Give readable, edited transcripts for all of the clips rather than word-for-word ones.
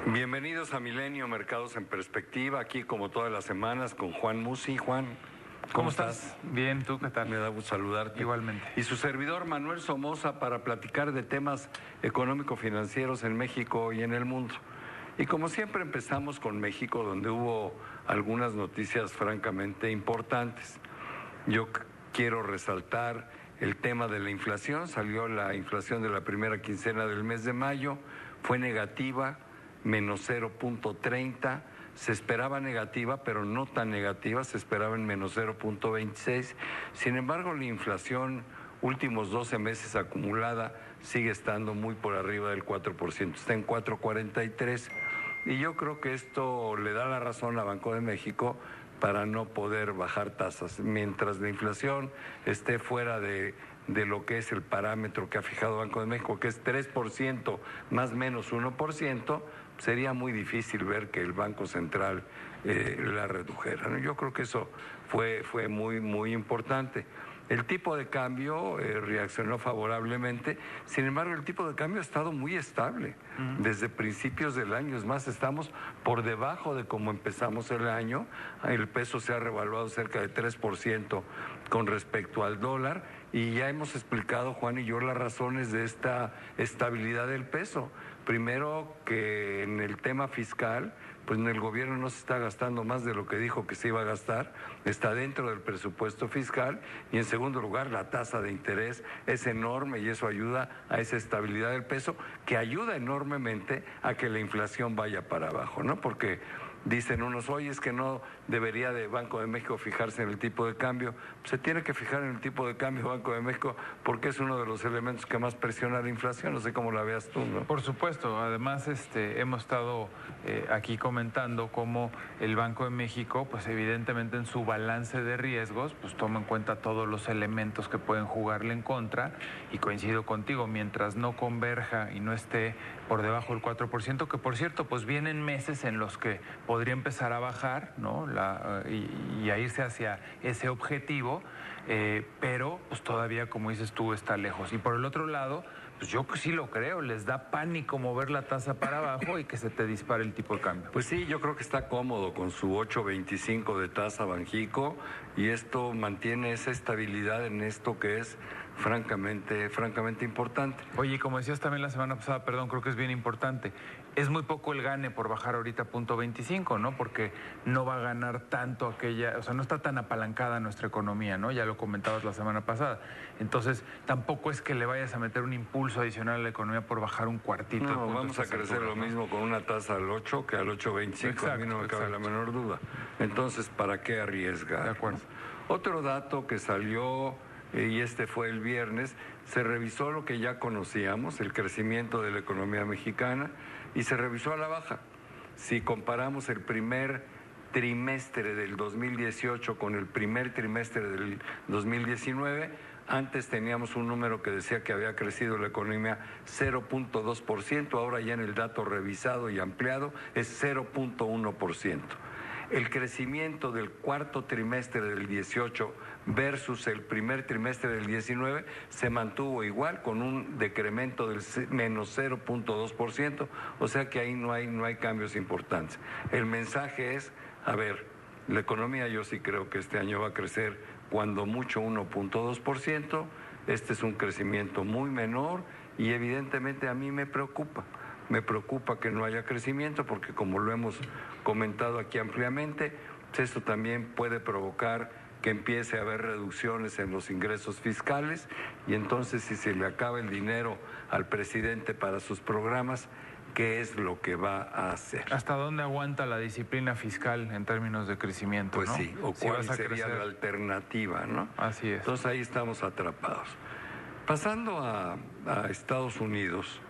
Bienvenidos a Milenio Mercados en Perspectiva, aquí como todas las semanas con Juan Musi. Juan, ¿cómo estás? Bien, ¿tú qué tal? Me da gusto saludarte. Igualmente. Y su servidor Manuel Somoza para platicar de temas económico-financieros en México y en el mundo. Y como siempre empezamos con México, donde hubo algunas noticias francamente importantes. Yo quiero resaltar el tema de la inflación. Salió la inflación de la primera quincena del mes de mayo, fue negativa, menos 0.30, se esperaba negativa, pero no tan negativa, se esperaba en menos 0.26. Sin embargo, la inflación últimos 12 meses acumulada sigue estando muy por arriba del 4%, está en 4.43. Y yo creo que esto le da la razón a Banco de México para no poder bajar tasas. Mientras la inflación esté fuera de lo que es el parámetro que ha fijado Banco de México, que es 3% más menos 1%, sería muy difícil ver que el Banco Central la redujera, ¿no? Yo creo que eso fue muy importante. El tipo de cambio reaccionó favorablemente, sin embargo el tipo de cambio ha estado muy estable desde principios del año. Es más, estamos por debajo de cómo empezamos el año. El peso se ha revaluado cerca de 3% con respecto al dólar, y ya hemos explicado, Juan y yo, las razones de esta estabilidad del peso. Primero, que en el tema fiscal, pues en el gobierno no se está gastando más de lo que dijo que se iba a gastar, está dentro del presupuesto fiscal, y en segundo lugar, la tasa de interés es enorme y eso ayuda a esa estabilidad del peso, que ayuda enormemente a que la inflación vaya para abajo, ¿no? Porque dicen unos, oye, es que no debería de Banco de México fijarse en el tipo de cambio. Se tiene que fijar en el tipo de cambio Banco de México porque es uno de los elementos que más presiona la inflación. No sé cómo la veas tú, ¿no? Por supuesto. Además, hemos estado aquí comentando cómo el Banco de México, pues evidentemente en su balance de riesgos, pues toma en cuenta todos los elementos que pueden jugarle en contra, y coincido contigo, mientras no converja y no esté por debajo del 4%, que por cierto, pues vienen meses en los que podría empezar a bajar, ¿no? Y a irse hacia ese objetivo, pero pues todavía, como dices tú, está lejos. Y por el otro lado, pues yo sí lo creo, les da pánico mover la tasa para abajo y que se te dispare el tipo de cambio. Pues sí, yo creo que está cómodo con su 8.25 de tasa Banjico, y esto mantiene esa estabilidad en esto que es francamente importante. Oye, como decías también la semana pasada, perdón, creo que es bien importante, es muy poco el gane por bajar ahorita .25, ¿no? Porque no va a ganar tanto aquella, o sea, no está tan apalancada nuestra economía, ¿no? Ya lo comentabas la semana pasada. Entonces, tampoco es que le vayas a meter un impulso adicional a la economía por bajar un cuartito. No, vamos a crecer lo mismo con una tasa al 8 que al 8.25, a mí no me cabe la menor duda. Entonces, ¿para qué arriesgar? De acuerdo. Otro dato que salió, y este fue el viernes, se revisó lo que ya conocíamos, el crecimiento de la economía mexicana, y se revisó a la baja. Si comparamos el primer trimestre del 2018 con el primer trimestre del 2019, antes teníamos un número que decía que había crecido la economía 0.2%, ahora ya en el dato revisado y ampliado es 0.1%. El crecimiento del cuarto trimestre del 18 versus el primer trimestre del 19 se mantuvo igual, con un decremento del menos 0.2%, o sea que ahí no hay cambios importantes. El mensaje es, a ver, la economía yo sí creo que este año va a crecer cuando mucho 1.2%, este es un crecimiento muy menor y evidentemente a mí me preocupa que no haya crecimiento, porque como lo hemos comentado aquí ampliamente, pues esto también puede provocar que empiece a haber reducciones en los ingresos fiscales, y entonces si se le acaba el dinero al presidente para sus programas, ¿qué es lo que va a hacer? ¿Hasta dónde aguanta la disciplina fiscal en términos de crecimiento? Pues ¿no? sí, o si cuál sería la alternativa, ¿no? Así es. Entonces ahí estamos atrapados. Pasando a Estados Unidos,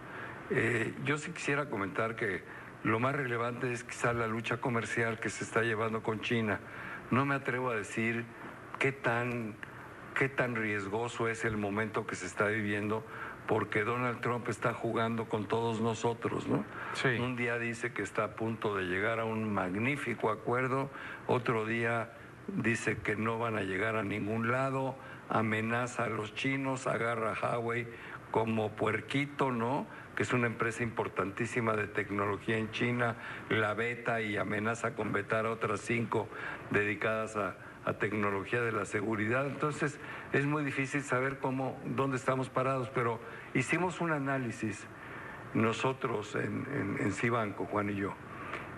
yo sí quisiera comentar que lo más relevante es quizá la lucha comercial que se está llevando con China. No me atrevo a decir qué tan riesgoso es el momento que se está viviendo, porque Donald Trump está jugando con todos nosotros, ¿no? Sí. Un día dice que está a punto de llegar a un magnífico acuerdo, otro día dice que no van a llegar a ningún lado, amenaza a los chinos, agarra a Huawei como puerquito, ¿no?, que que es una empresa importantísima de tecnología en China, la veta y amenaza con vetar a otras 5 dedicadas a tecnología de la seguridad. Entonces es muy difícil saber dónde estamos parados, pero hicimos un análisis nosotros en Cibanco, Juan y yo,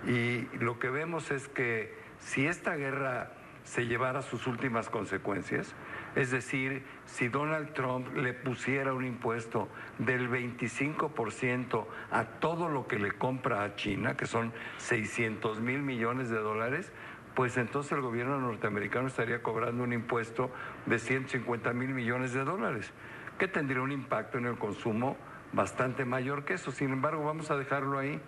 y lo que vemos es que si esta guerra se llevara a sus últimas consecuencias, es decir, si Donald Trump le pusiera un impuesto del 25% a todo lo que le compra a China, que son 600 mil millones de dólares, pues entonces el gobierno norteamericano estaría cobrando un impuesto de 150 mil millones de dólares, que tendría un impacto en el consumo bastante mayor que eso. Sin embargo, vamos a dejarlo ahí.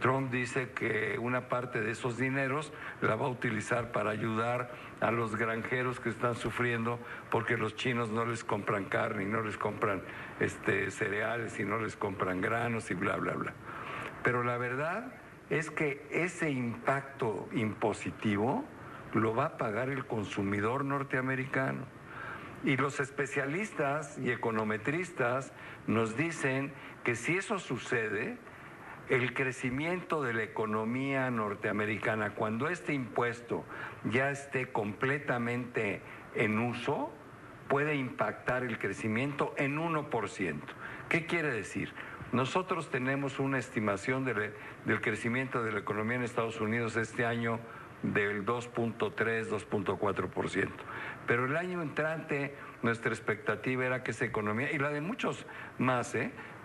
Trump dice que una parte de esos dineros la va a utilizar para ayudar a los granjeros que están sufriendo porque los chinos no les compran carne y no les compran cereales y no les compran granos y bla, bla, bla. Pero la verdad es que ese impacto impositivo lo va a pagar el consumidor norteamericano. Y los especialistas y econometristas nos dicen que si eso sucede, el crecimiento de la economía norteamericana, cuando este impuesto ya esté completamente en uso, puede impactar el crecimiento en 1%. ¿Qué quiere decir? Nosotros tenemos una estimación del crecimiento de la economía en Estados Unidos este año del 2.3, 2.4%. Pero el año entrante nuestra expectativa era que esa economía, y la de muchos más,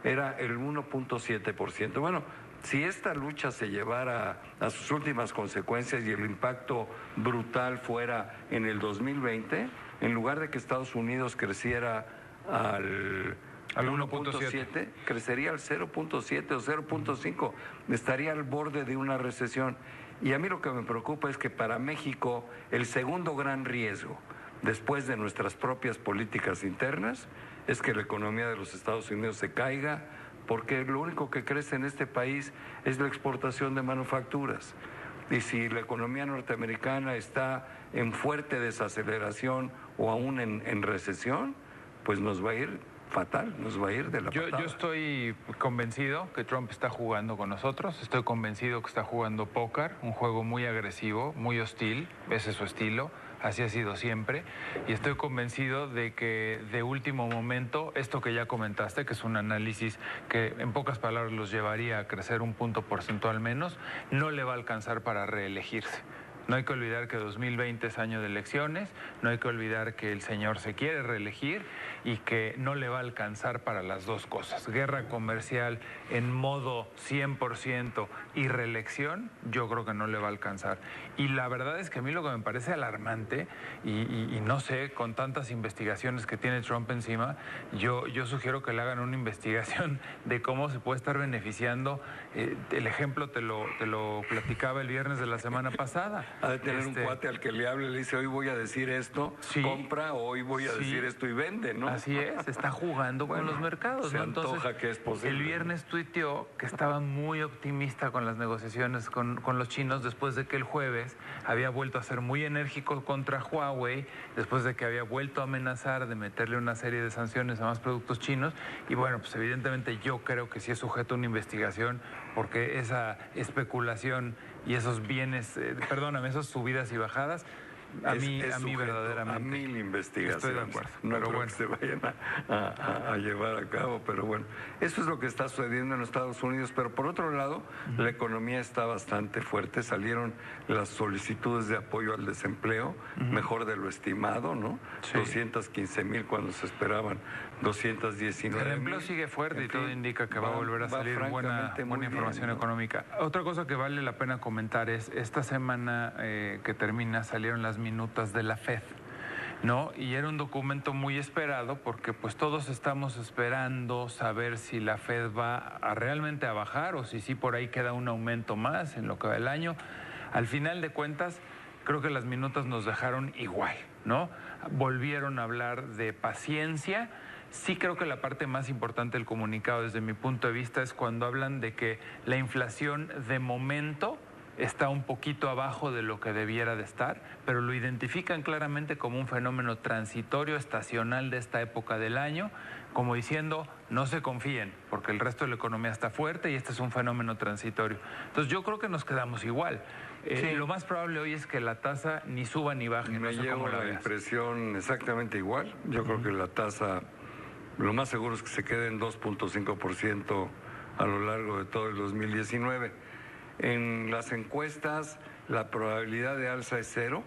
era el 1.7%. Bueno, si esta lucha se llevara a sus últimas consecuencias y el impacto brutal fuera en el 2020, en lugar de que Estados Unidos creciera al 1.7, crecería al 0.7 o 0.5, estaría al borde de una recesión. Y a mí lo que me preocupa es que para México el segundo gran riesgo, después de nuestras propias políticas internas, es que la economía de los Estados Unidos se caiga, porque lo único que crece en este país es la exportación de manufacturas. Y si la economía norteamericana está en fuerte desaceleración o aún en recesión, pues nos va a ir fatal, nos va a ir de la patada. Yo estoy convencido que Trump está jugando con nosotros, estoy convencido que está jugando póker, un juego muy agresivo, muy hostil, ese es su estilo, así ha sido siempre, y estoy convencido de que de último momento, esto que ya comentaste, que es un análisis que en pocas palabras los llevaría a crecer un punto porcentual menos, no le va a alcanzar para reelegirse. No hay que olvidar que 2020 es año de elecciones, no hay que olvidar que el señor se quiere reelegir y que no le va a alcanzar para las dos cosas. Guerra comercial en modo 100% y reelección, yo creo que no le va a alcanzar. Y la verdad es que a mí lo que me parece alarmante, y no sé, con tantas investigaciones que tiene Trump encima, yo sugiero que le hagan una investigación de cómo se puede estar beneficiando. El ejemplo te lo platicaba el viernes de la semana pasada. Ha de tener un cuate al que le hable, le dice, hoy voy a decir esto, sí, compra, o hoy voy a decir esto y vende, ¿no? Así es, está jugando con los mercados, se ¿no? antoja. Entonces, que es posible. El viernes tuiteó que estaba muy optimista con las negociaciones con los chinos después de que el jueves había vuelto a ser muy enérgico contra Huawei, después de que había vuelto a amenazar de meterle una serie de sanciones a más productos chinos. Y bueno, pues evidentemente yo creo que sí es sujeto a una investigación, porque esa especulación y esos bienes, esas subidas y bajadas, a mí verdaderamente. A mil investigaciones. Estoy de acuerdo. No creo que se vayan a llevar a cabo, pero bueno, eso es lo que está sucediendo en Estados Unidos. Pero por otro lado, la economía está bastante fuerte. Salieron las solicitudes de apoyo al desempleo, mejor de lo estimado, ¿no? Sí. 215,000 cuando se esperaban 219,000. El empleo sigue fuerte y todo indica que va a volver a salir buena información bien, ¿no? económica. Otra cosa que vale la pena comentar es, esta semana que termina salieron las minutas de la FED, ¿no? Y era un documento muy esperado porque pues todos estamos esperando saber si la FED va realmente a bajar o si sí por ahí queda un aumento más en lo que va el año. Al final de cuentas, creo que las minutas nos dejaron igual, ¿no? Volvieron a hablar de paciencia. Sí creo que la parte más importante del comunicado desde mi punto de vista es cuando hablan de que la inflación de momento está un poquito abajo de lo que debiera de estar, pero lo identifican claramente como un fenómeno transitorio, estacional de esta época del año, como diciendo, no se confíen, porque el resto de la economía está fuerte y este es un fenómeno transitorio. Entonces yo creo que nos quedamos igual. Sí. Lo más probable hoy es que la tasa ni suba ni baje. Me no sé llevo cómo la la veas. impresión exactamente igual. Yo creo que la tasa, lo más seguro es que se quede en 2.5% a lo largo de todo el 2019. En las encuestas, la probabilidad de alza es 0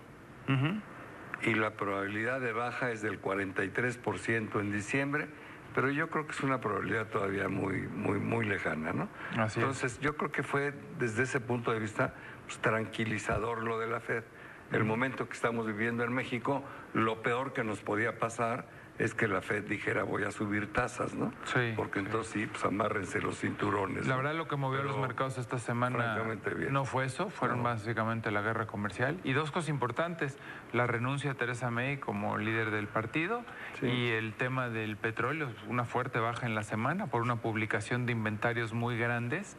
y la probabilidad de baja es del 43% en diciembre, pero yo creo que es una probabilidad todavía muy lejana, ¿no? Así Entonces, yo creo que fue desde ese punto de vista pues, tranquilizador lo de la Fed. El momento que estamos viviendo en México, lo peor que nos podía pasar es que la Fed dijera voy a subir tasas, ¿no? Sí. Porque entonces sí, pues amárrense los cinturones. La ¿no? verdad lo que movió Pero, los mercados esta semana francamente, bien. no fue eso, fueron básicamente la guerra comercial. Y dos cosas importantes, la renuncia de Theresa May como líder del partido y el tema del petróleo, una fuerte baja en la semana por una publicación de inventarios muy grandes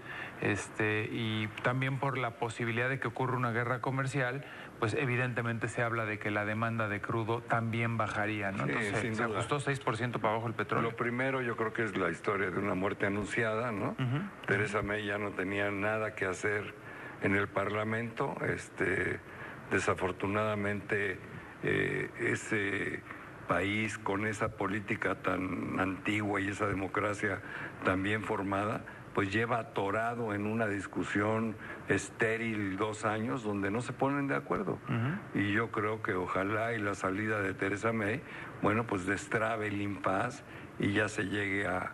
y también por la posibilidad de que ocurra una guerra comercial, pues evidentemente se habla de que la demanda de crudo también bajaría, ¿no? Sí, Entonces sin se duda. ajustó 6% para abajo el petróleo. Lo primero yo creo que es la historia de una muerte anunciada, ¿no? Theresa May ya no tenía nada que hacer en el Parlamento. Desafortunadamente ese país con esa política tan antigua y esa democracia tan bien formada, pues lleva atorado en una discusión estéril 2 años donde no se ponen de acuerdo. Y yo creo que ojalá y la salida de Theresa May, bueno, pues destrabe el impasse y ya se llegue a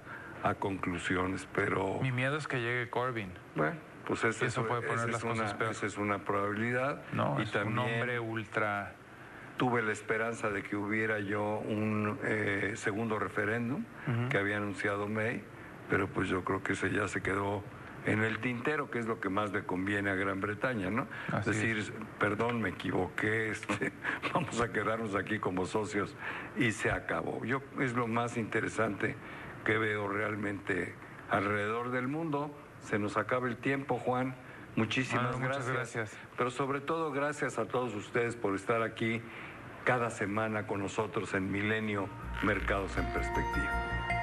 conclusiones, pero... Mi miedo es que llegue Corbyn. Bueno, pues Eso puede poner las cosas peor. esa es una probabilidad. No, y es también un hombre ultra... tuve la esperanza de que hubiera yo un segundo referéndum que había anunciado May, pero pues yo creo que ese ya se quedó en el tintero, que es lo que más le conviene a Gran Bretaña, ¿no? Así decir, perdón, me equivoqué, vamos a quedarnos aquí como socios y se acabó. Es lo más interesante que veo realmente alrededor del mundo. Se nos acaba el tiempo, Juan. Muchísimas Muchas gracias. Pero sobre todo gracias a todos ustedes por estar aquí cada semana con nosotros en Milenio Mercados en Perspectiva.